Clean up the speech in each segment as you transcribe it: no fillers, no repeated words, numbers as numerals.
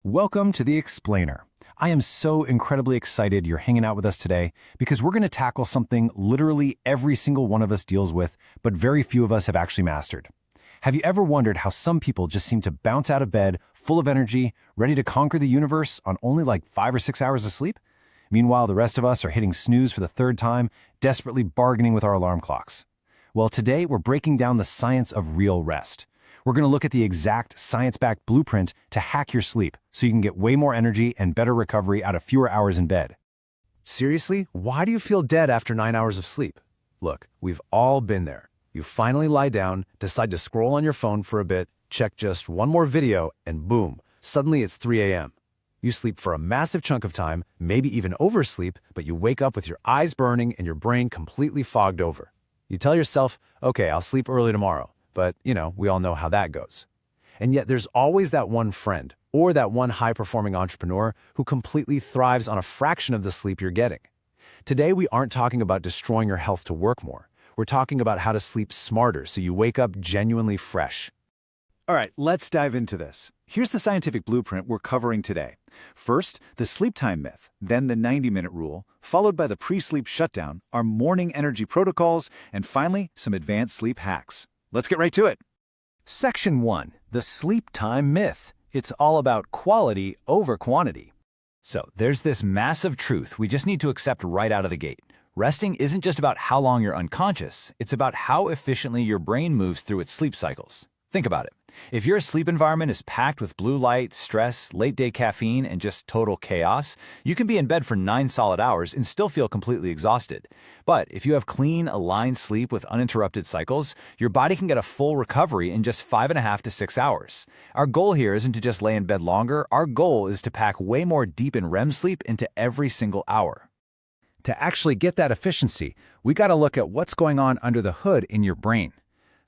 Welcome to The Explainer. I am so incredibly excited you're hanging out with us today because we're going to tackle something literally every single one of us deals with, but very few of us have actually mastered. Have you ever wondered how some people just seem to bounce out of bed, full of energy, ready to conquer the universe on only like 5 or 6 hours of sleep? Meanwhile, the rest of us are hitting snooze for the third time, desperately bargaining with our alarm clocks. Well, today we're breaking down the science of real rest. We're going to look at the exact science-backed blueprint to hack your sleep so you can get way more energy and better recovery out of fewer hours in bed. Seriously, why do you feel dead after 9 hours of sleep? Look, we've all been there. You finally lie down, decide to scroll on your phone for a bit, check just one more video, and boom, suddenly it's 3 a.m. You sleep for a massive chunk of time, maybe even oversleep, but you wake up with your eyes burning and your brain completely fogged over. You tell yourself, okay, I'll sleep early tomorrow. But, we all know how that goes. And yet there's always that one friend or that one high-performing entrepreneur who completely thrives on a fraction of the sleep you're getting. Today, we aren't talking about destroying your health to work more. We're talking about how to sleep smarter so you wake up genuinely fresh. All right, let's dive into this. Here's the scientific blueprint we're covering today. First, the sleep time myth, then the 90-minute rule, followed by the pre-sleep shutdown, our morning energy protocols, and finally, some advanced sleep hacks. Let's get right to it. Section 1. The sleep time myth. It's all about quality over quantity. So there's this massive truth we just need to accept right out of the gate. Resting isn't just about how long you're unconscious, it's about how efficiently your brain moves through its sleep cycles. Think about it. If your sleep environment is packed with blue light, stress, late-day caffeine, and just total chaos, you can be in bed for 9 solid hours and still feel completely exhausted. But if you have clean, aligned sleep with uninterrupted cycles, your body can get a full recovery in just 5.5 to 6 hours. Our goal here isn't to just lay in bed longer, our goal is to pack way more deep and REM sleep into every single hour. To actually get that efficiency, we got to look at what's going on under the hood in your brain.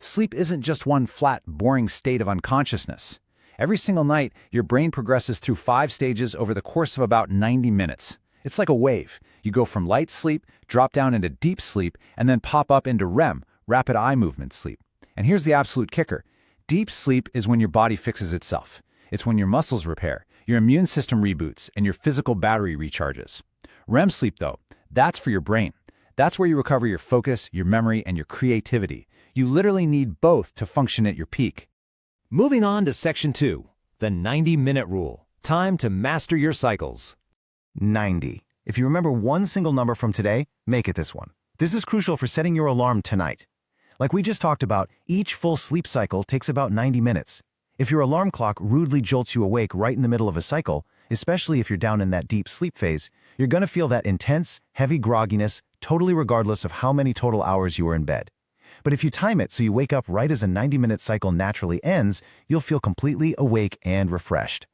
Sleep isn't just one flat, boring state of unconsciousness. Every single night, your brain progresses through 5 stages over the course of about 90 minutes. It's like a wave. You go from light sleep, drop down into deep sleep, and then pop up into REM, rapid eye movement sleep. And here's the absolute kicker. Deep sleep is when your body fixes itself. It's when your muscles repair, your immune system reboots, and your physical battery recharges. REM sleep, though, that's for your brain. That's where you recover your focus, your memory, and your creativity. You literally need both to function at your peak. Moving on to Section 2, the 90-minute rule. Time to master your cycles. 90. If you remember one single number from today, make it this one. This is crucial for setting your alarm tonight. Like we just talked about, each full sleep cycle takes about 90 minutes. If your alarm clock rudely jolts you awake right in the middle of a cycle, especially if you're down in that deep sleep phase, you're going to feel that intense, heavy grogginess, totally regardless of how many total hours you were in bed. But if you time it so you wake up right as a 90-minute cycle naturally ends, you'll feel completely awake and refreshed.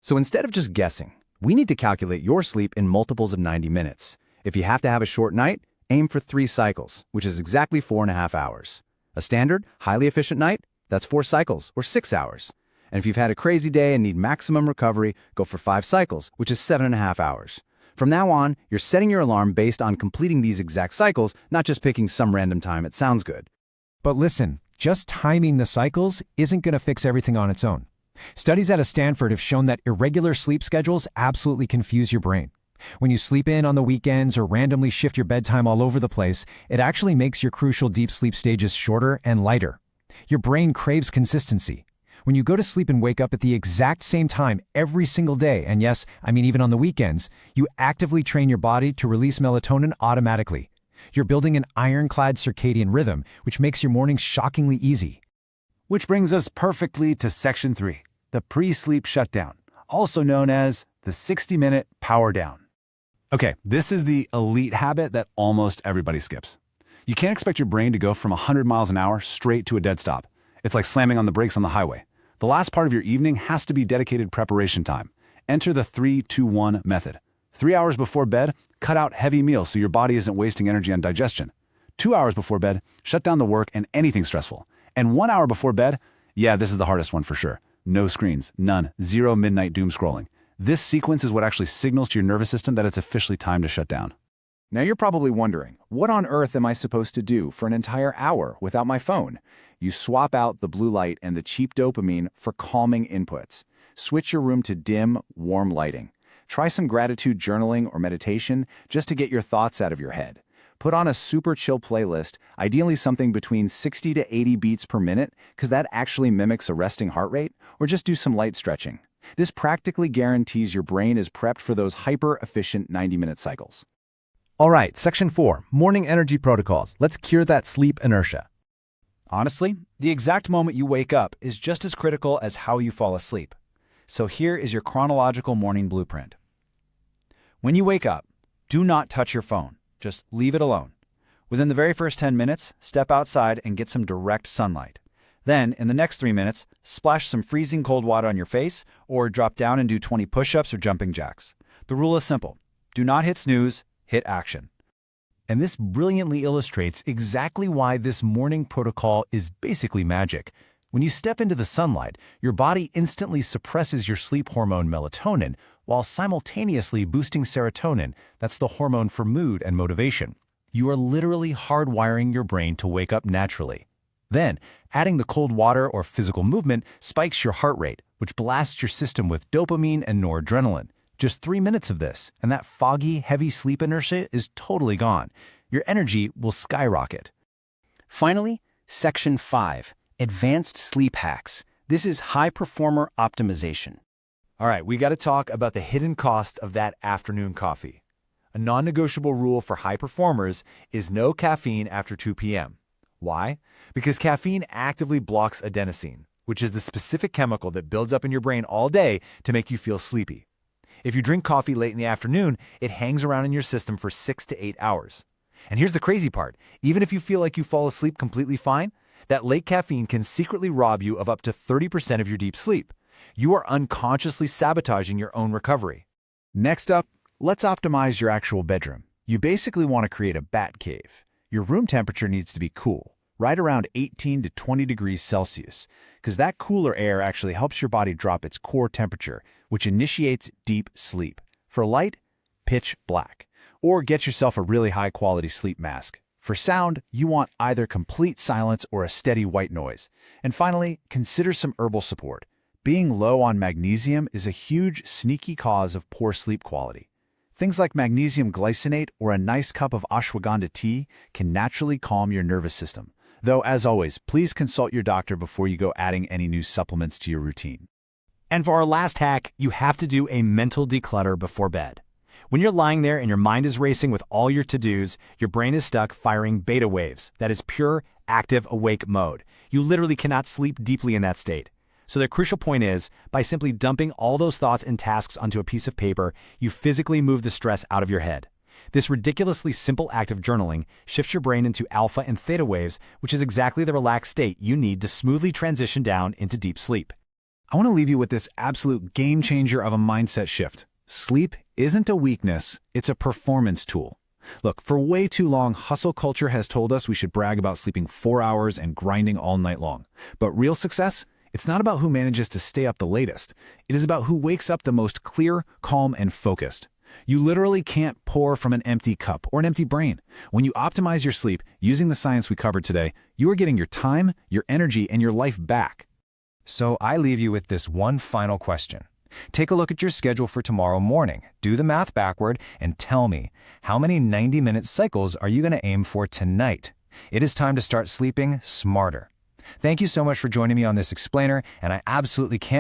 So instead of just guessing, we need to calculate your sleep in multiples of 90 minutes. If you have to have a short night, aim for 3 cycles, which is exactly 4.5 hours. A standard, highly efficient night, that's 4 cycles, or 6 hours. And if you've had a crazy day and need maximum recovery, go for 5 cycles, which is 7.5 hours. From now on, you're setting your alarm based on completing these exact cycles, not just picking some random time it sounds good. But listen, just timing the cycles isn't going to fix everything on its own. Studies out of Stanford have shown that irregular sleep schedules absolutely confuse your brain. When you sleep in on the weekends or randomly shift your bedtime all over the place, it actually makes your crucial deep sleep stages shorter and lighter. Your brain craves consistency. When you go to sleep and wake up at the exact same time every single day, and yes, I mean even on the weekends, you actively train your body to release melatonin automatically. You're building an ironclad circadian rhythm, which makes your mornings shockingly easy. Which brings us perfectly to Section 3, the pre-sleep shutdown, also known as the 60-minute power down. Okay, this is the elite habit that almost everybody skips. You can't expect your brain to go from 100 miles an hour straight to a dead stop. It's like slamming on the brakes on the highway. The last part of your evening has to be dedicated preparation time. Enter the 3-2-1 method. 3 hours before bed, cut out heavy meals so your body isn't wasting energy on digestion. 2 hours before bed, shut down the work and anything stressful. And 1 hour before bed, yeah, this is the hardest one for sure. No screens, none, 0 midnight doom scrolling. This sequence is what actually signals to your nervous system that it's officially time to shut down. Now you're probably wondering, what on earth am I supposed to do for an entire hour without my phone? You swap out the blue light and the cheap dopamine for calming inputs. Switch your room to dim, warm lighting. Try some gratitude journaling or meditation just to get your thoughts out of your head. Put on a super chill playlist, ideally something between 60 to 80 beats per minute, because that actually mimics a resting heart rate, or just do some light stretching. This practically guarantees your brain is prepped for those hyper-efficient 90-minute cycles. All right, Section 4, Morning Energy Protocols. Let's cure that sleep inertia. Honestly, the exact moment you wake up is just as critical as how you fall asleep. So here is your chronological morning blueprint. When you wake up, do not touch your phone. Just leave it alone. Within the very first 10 minutes, step outside and get some direct sunlight. Then, in the next 3 minutes, splash some freezing cold water on your face or drop down and do 20 push-ups or jumping jacks. The rule is simple. Do not hit snooze, hit action. And this brilliantly illustrates exactly why this morning protocol is basically magic. When you step into the sunlight, your body instantly suppresses your sleep hormone melatonin while simultaneously boosting serotonin, that's the hormone for mood and motivation. You are literally hardwiring your brain to wake up naturally. Then, adding the cold water or physical movement spikes your heart rate, which blasts your system with dopamine and noradrenaline. Just 3 minutes of this, and that foggy, heavy sleep inertia is totally gone. Your energy will skyrocket. Finally, Section 5, Advanced Sleep Hacks. This is high performer optimization. All right, we got to talk about the hidden cost of that afternoon coffee. A non-negotiable rule for high performers is no caffeine after 2 p.m. Why? Because caffeine actively blocks adenosine, which is the specific chemical that builds up in your brain all day to make you feel sleepy. If you drink coffee late in the afternoon, it hangs around in your system for 6 to 8 hours. And here's the crazy part. Even if you feel like you fall asleep completely fine, that late caffeine can secretly rob you of up to 30% of your deep sleep. You are unconsciously sabotaging your own recovery. Next up, let's optimize your actual bedroom. You basically want to create a bat cave. Your room temperature needs to be cool, right around 18 to 20 degrees Celsius, because that cooler air actually helps your body drop its core temperature, which initiates deep sleep. For light, pitch black. Or get yourself a really high-quality sleep mask. For sound, you want either complete silence or a steady white noise. And finally, consider some herbal support. Being low on magnesium is a huge, sneaky cause of poor sleep quality. Things like magnesium glycinate or a nice cup of ashwagandha tea can naturally calm your nervous system. Though, as always, please consult your doctor before you go adding any new supplements to your routine. And for our last hack, you have to do a mental declutter before bed. When you're lying there and your mind is racing with all your to-dos, your brain is stuck firing beta waves. That is pure, active, awake mode. You literally cannot sleep deeply in that state. So the crucial point is, by simply dumping all those thoughts and tasks onto a piece of paper, you physically move the stress out of your head. This ridiculously simple act of journaling shifts your brain into alpha and theta waves, which is exactly the relaxed state you need to smoothly transition down into deep sleep. I want to leave you with this absolute game changer of a mindset shift. Sleep isn't a weakness, it's a performance tool. Look, for way too long, hustle culture has told us we should brag about sleeping 4 hours and grinding all night long. But real success? It's not about who manages to stay up the latest. It is about who wakes up the most clear, calm, and focused. You literally can't pour from an empty cup or an empty brain. When you optimize your sleep using the science we covered today, you are getting your time, your energy, and your life back. So I leave you with this one final question. Take a look at your schedule for tomorrow morning, do the math backward, and tell me, how many 90-minute cycles are you going to aim for tonight? It is time to start sleeping smarter. Thank you so much for joining me on this explainer, and I absolutely can't